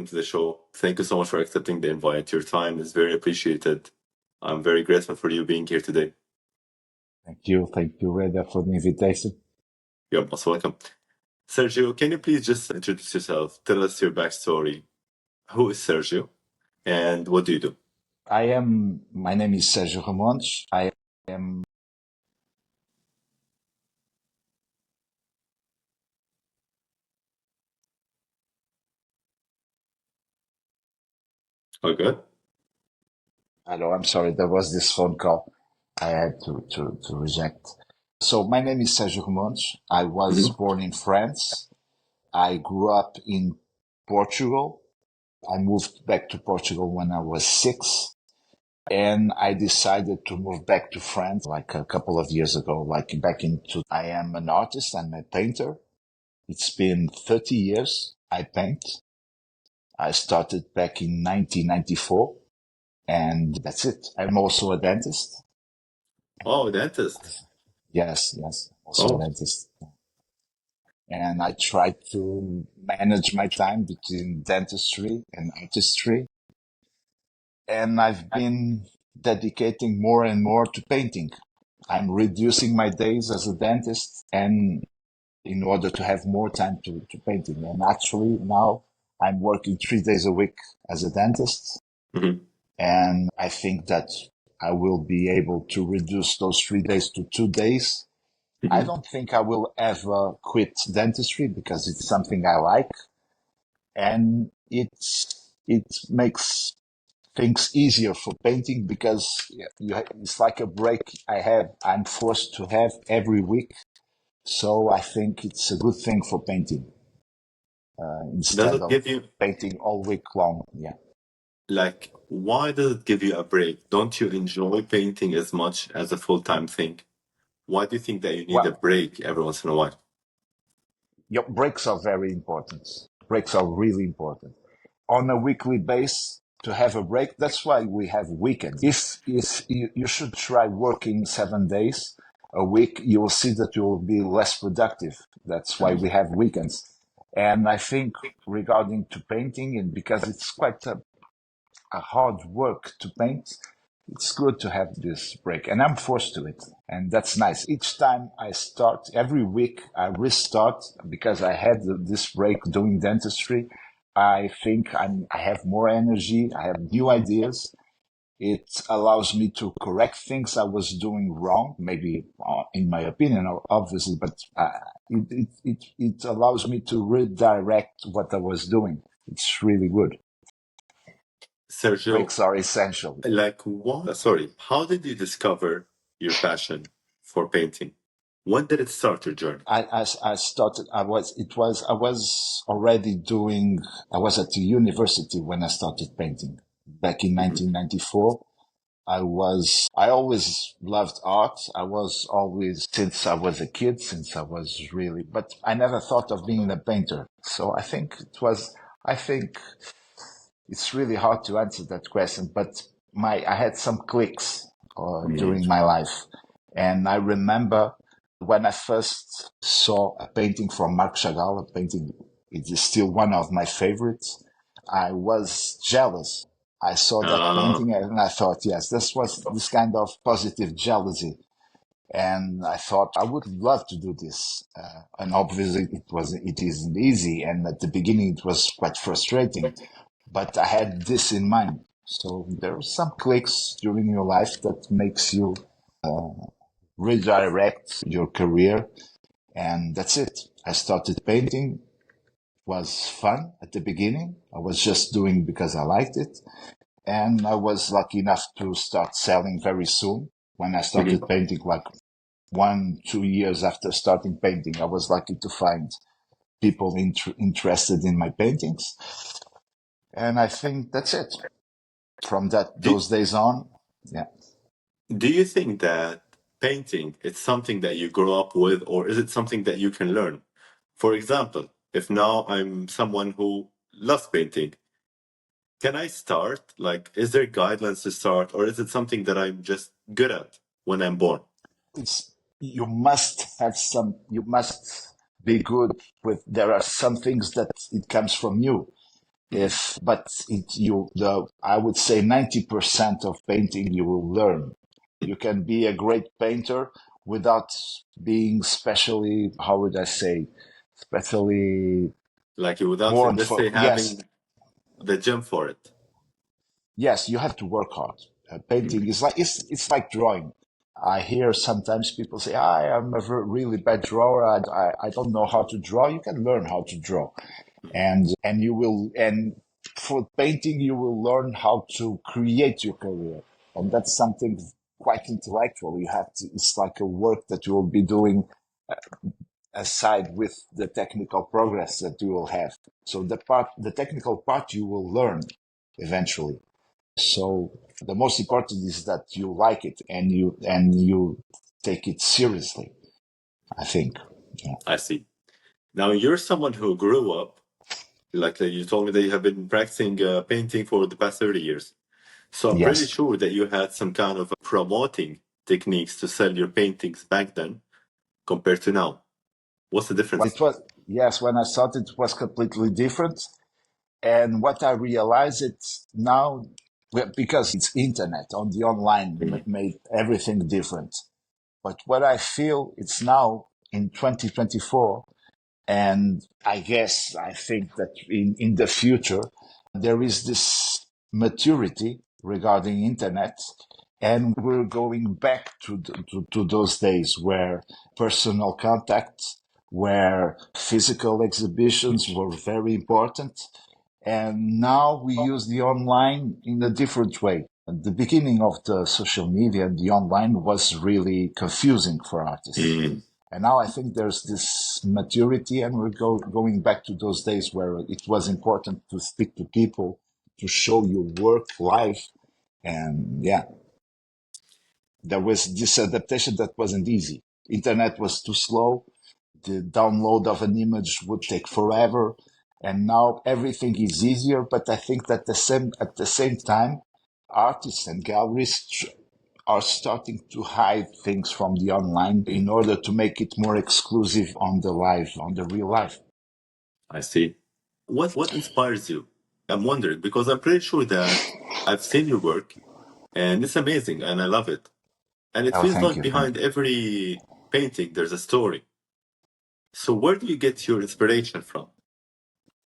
welcome to the show. Thank you so much for accepting the invite. Your time is very appreciated. I'm very grateful for you being here today. Thank you. Thank you, Reda, for the invitation. You're most welcome. Sergio, can you please just introduce yourself? Tell us your backstory. Who is Sergio and what do you do? My name is Sergio Ramontes. I am All good? Hello, I'm sorry, there was this phone call I had to reject. So my name is Sergio Ramontes. I was Mm-hmm. born in France. I grew up in Portugal. I moved back to Portugal when I was 6. And I decided to move back to France like a couple of years ago, I am an artist. I'm a painter. It's been 30 years I paint. I started back in 1994 and that's it. I'm also a dentist. Oh, dentist. Yes, also a Oh, dentist. And I try to manage my time between dentistry and artistry. And I've been dedicating more and more to painting. I'm reducing my days as a dentist and in order to have more time to painting. And actually now I'm working 3 days a week as a dentist. mm-hmm. And I think that I will be able to reduce those 3 days to 2 days. I Mm-hmm. don't think I will ever quit dentistry because it's something I like and it makes things easier for painting because it's like a break I'm forced to have every week. So I think it's a good thing for painting Does instead it of give you, painting all week long. Yeah. like, why does it give you a break? Don't you enjoy painting as much as a full-time thing? Why do you think that you need a Well, break every once in a while? your breaks are very important. Breaks are really important. On a weekly basis, to have a break, that's why we have weekends. If you should try working 7 days a week, you will see that you will be less productive. That's why we have weekends. And I think regarding to painting, and because it's quite a hard work to paint, it's good to have this break. And I'm forced to it. And that's nice. Each time I start, every week I restart because I had this break doing dentistry. I think I have more energy. I have new ideas. It allows me to correct things I was doing wrong, maybe in my opinion, obviously, but it allows me to redirect what I was doing. It's really good. Sergio, Breaks are essential. like, what? Sorry, how did you discover your passion for painting? When did it start your journey? I started, I was at the university when I started painting back in Mhm. 1994. I always loved art. I was always, since I was a kid, but I never thought of being a painter. So I think it's really hard to answer that question, but I had some clicks Mm. during my life. And I remember when I first saw a painting from Marc Chagall, a painting, it is still one of my favorites. I was jealous. I saw that Uh, painting and I thought, yes, this was this kind of positive jealousy. And I thought I would love to do this. And obviously it isn't easy. And at the beginning it was quite frustrating, but I had this in mind. So there are some clicks during your life that makes you redirect your career. And that's it. I started painting. It was fun at the beginning. I was just doing because I liked it. And I was lucky enough to start selling very soon. When I started mhm. painting, like 2 years after starting painting, I was lucky to find people interested in my paintings. And I think that's it. From Do, those days on, yeah. do you think that painting is something that you grow up with, or is it something that you can learn? For example, if now I'm someone who loves painting, can I start? Like, is there guidelines to start, or is it something that I'm just good at when I'm born? It's you must be good with, there are some things that it comes from you. Mhm. I would say 90% of painting you will learn. You can be a great painter without being specially, how would I say, especially Like without, born let's for, say, yes, having the gem for it. yes, you have to work hard. Painting Mhm. is like, it's like drawing. I hear sometimes people say, I am a really bad drawer. I don't know how to draw. You can learn how to draw. And you will, and for painting, you will learn how to create your career. And that's something quite intellectual. You have to, it's like a work that you will be doing aside with the technical progress that you will have. So the technical part you will learn eventually. So the most important is that you like it and you take it seriously, I think. Yeah. I see. Now you're someone who grew up, like you told me that you have been practicing painting for the past 30 years. So I'm pretty Yes. sure that you had some kind of promoting techniques to sell your paintings back then compared to now. What's the It difference? was, yes, when I started, it was completely different. And what I realize it's now, well, because it's internet on the online Mhm. made everything different. But what I feel it's now in 2024, and I think that in the future, there is this maturity regarding internet. And we're going back to those days where personal contact, where physical exhibitions were very important. And now we use the online in a different way. At the beginning of the social media and the online was really confusing for artists. Mm, And now I think there's this maturity, and going back to those days where it was important to speak to people, to show your work live. And yeah, there was this adaptation that wasn't easy. Internet was too slow. The download of an image would take forever. And now everything is easier. But I think that at the same time, artists and galleries are starting to hide things from the online mm, in order to make it more exclusive on the real life. I see. What inspires you? I'm wondering because I'm pretty sure that I've seen your work and it's amazing and I love it. And it Oh, feels thank like you, thank behind you. every painting there's a story. So where do you get your inspiration from?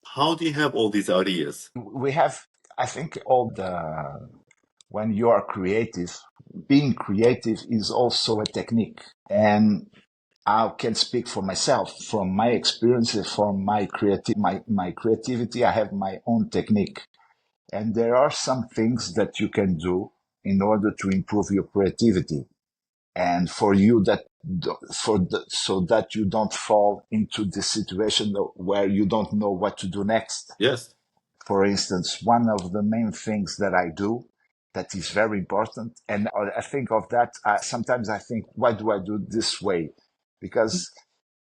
How do you have all these ideas? We have, I think, all the when you are creative, being creative is also a technique. And I can speak for myself, from my experiences, from my creativity. I have my own technique. And there are some things that you can do in order to improve your creativity. And for you so that you don't fall into this situation where you don't know what to do next. Yes. For instance, one of the main things that I do that is very important, and I think of that, sometimes I think, why do I do this way? Because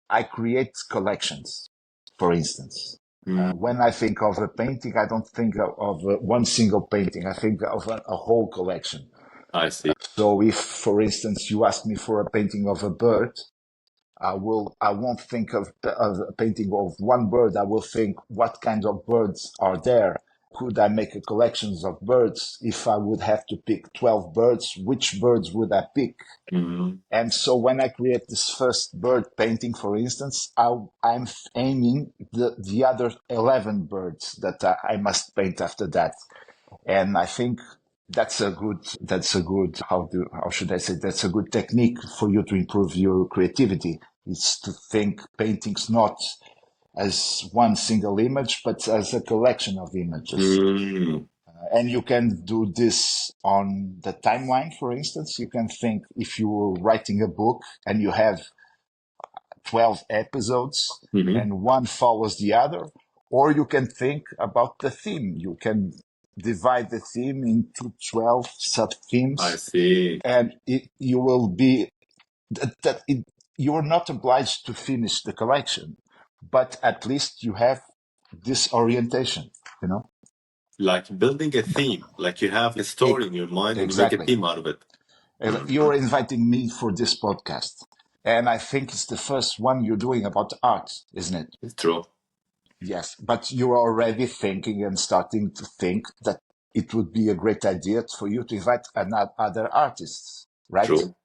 I create collections, for instance. Mm, When I think of a painting, I don't think of one single painting. I think of a whole collection. I see. So if, for instance, you ask me for a painting of a bird, I won't think of a painting of one bird. I will think, what kind of birds are there? Could I make a collection of birds? If I would have to pick 12 birds, which birds would I pick? Mm, And so when I create this first bird painting, for instance, I'm aiming the other 11 birds that I must paint after that. And I think that's a good, how should I say, that's a good technique for you to improve your creativity. It's to think paintings not as one single image, but as a collection of images. mm, And you can do this on the timeline, for instance. You can think if you were writing a book and you have 12 episodes mhm. and one follows the other, or you can think about the theme. You can divide the theme into 12 sub I themes, see. and you will be that it, you're not obliged to finish the collection, but at least you have this orientation, you know? Like building a theme, like you have a E- story in your mind and you make a exactly. theme out of it. You're Mhm. inviting me for this podcast. And I think it's the first one you're doing about art, isn't it? It's true. Yes, but you're already thinking and starting to think that it would be a great idea for you to invite other artists, right? True.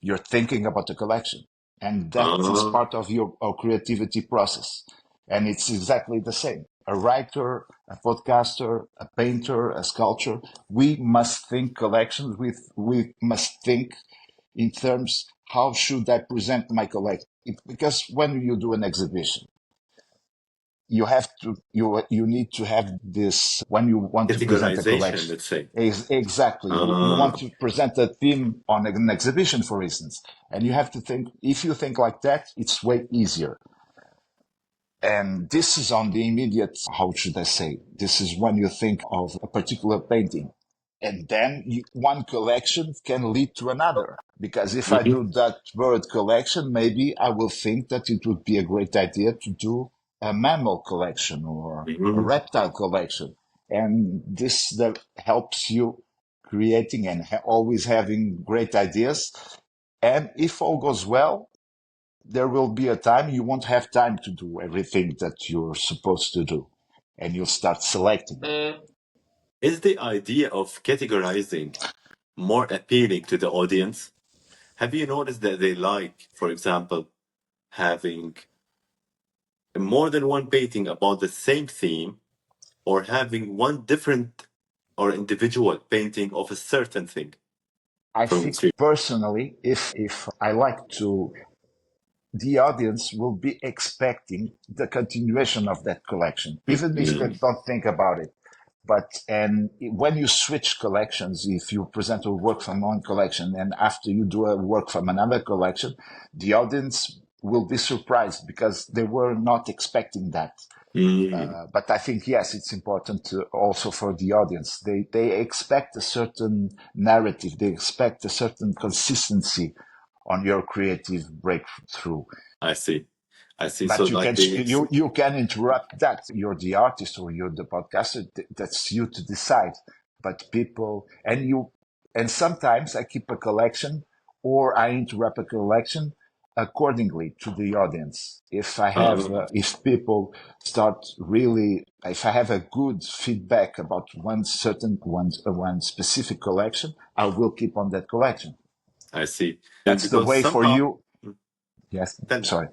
You're thinking about the collection, and that is Ah. part of your creativity process. And it's exactly the same. A writer, a podcaster, a painter, a sculptor, we must think collections we must think in terms, how should I present my collection? Because when you do an exhibition, you need to have this when you want to present a Categorization, collection. let's say. Exactly. You want Ah. to present a theme on an exhibition, for instance, and you have to think. If you think like that, it's way easier. And this is on the immediate, how should I say? This is when you think of a particular painting. And then one collection can lead to another. Because if I Mhm. do that bird collection, maybe I will think that it would be a great idea to do a mammal collection or a Mhm. reptile collection. And this that helps you creating and always having great ideas. And if all goes well, there will be a time you won't have time to do everything that you're supposed to do, and you'll start selecting. Is the idea of categorizing more appealing to the audience? Have you noticed that they like, for example, having more than one painting about the same theme, or having one different or individual painting of a certain thing I from think three? personally, if I like to, the audience will be expecting the continuation of that collection, even if they Mm. don't think about it. But and when you switch collections, if you present a work from one collection and after you do a work from another collection, the audience will be surprised because they were not expecting that. Mm. But I think yes, it's important to also for the audience. They expect a certain narrative. They expect a certain consistency on your creative breakthrough. I see. I see. So But like the you can interrupt that. You're the artist or you're the podcaster. That's you to decide. But people and sometimes I keep a collection or I interrupt a collection accordingly to the audience. uh, If people start really, if I have a good feedback about one specific collection, I will keep on that collection. I see. That's the Because way for somehow, you. Yes, tell me. sorry.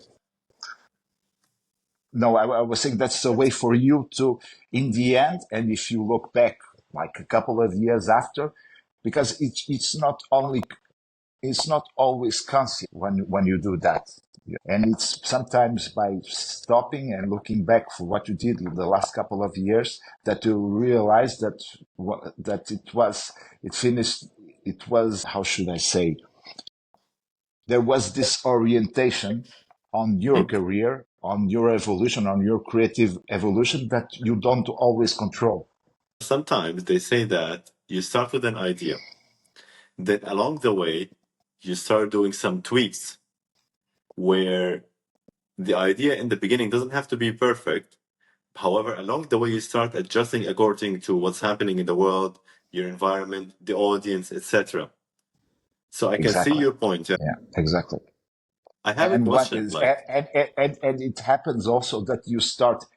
No, I was saying that's the way for you to, in the end, and if you look back like a couple of years after, because it's not always conscious when you do that. And it's sometimes by stopping and looking back for what you did in the last couple of years that you realize that it finished, it was, how should I say, there was this orientation on your Mm. career, on your evolution, on your creative evolution that you don't always control. Sometimes they say that you start with an idea, then along the way, you start doing some tweaks where the idea in the beginning doesn't have to be perfect. However, along the way, you start adjusting according to what's happening in the world, your environment, the audience, etc. So I can see Exactly. your point. Yeah. Yeah, exactly. I have a And what question. is Like, and it happens also that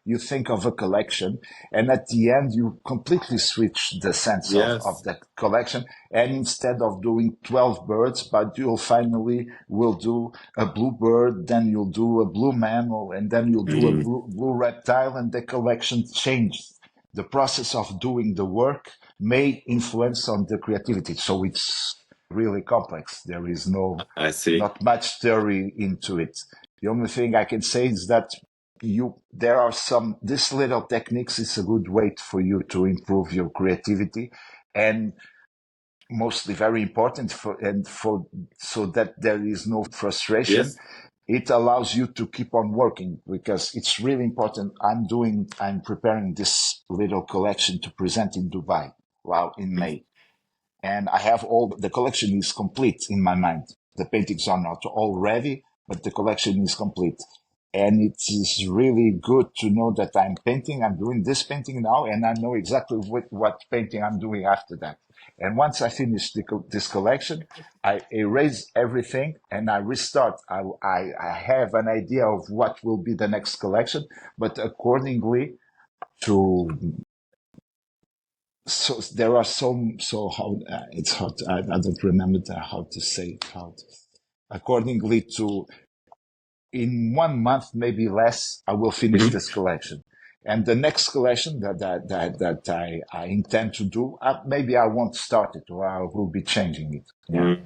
you think of a collection and at the end you completely switch the sense of yes, that collection, and instead of doing 12 birds, but you'll finally will do a blue bird, then you'll do a blue mammal, and then you'll do a mm, blue reptile, and the collection changed. The process of doing the work may influence on the creativity, so it's really complex. There is I see. not much theory into it. The only thing I can say is that there are some, this little techniques is a good way for you to improve your creativity, and mostly very important so that there is no frustration. Yes. It allows you to keep on working because it's really important. I'm preparing this little collection to present in Dubai, wow, in Mm. May, and I have all the collection is complete in my mind. The paintings are not all ready, but the collection is complete. And it is really good to know that I'm painting. I'm doing this painting now, and I know exactly what painting I'm doing after that. And once I finish this collection, I erase everything and I restart. I have an idea of what will be the next collection, but accordingly to so there are some so how it's hard. I don't remember how to say it. Accordingly to in 1 month, maybe less, I will finish Mhm. this collection. And the next collection that I intend to do, maybe I won't start it or I will be changing it. Yeah. Mm,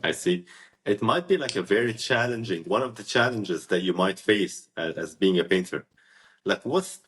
I see. It might be like a very challenging, one of the challenges that you might face as being a painter. Like, what's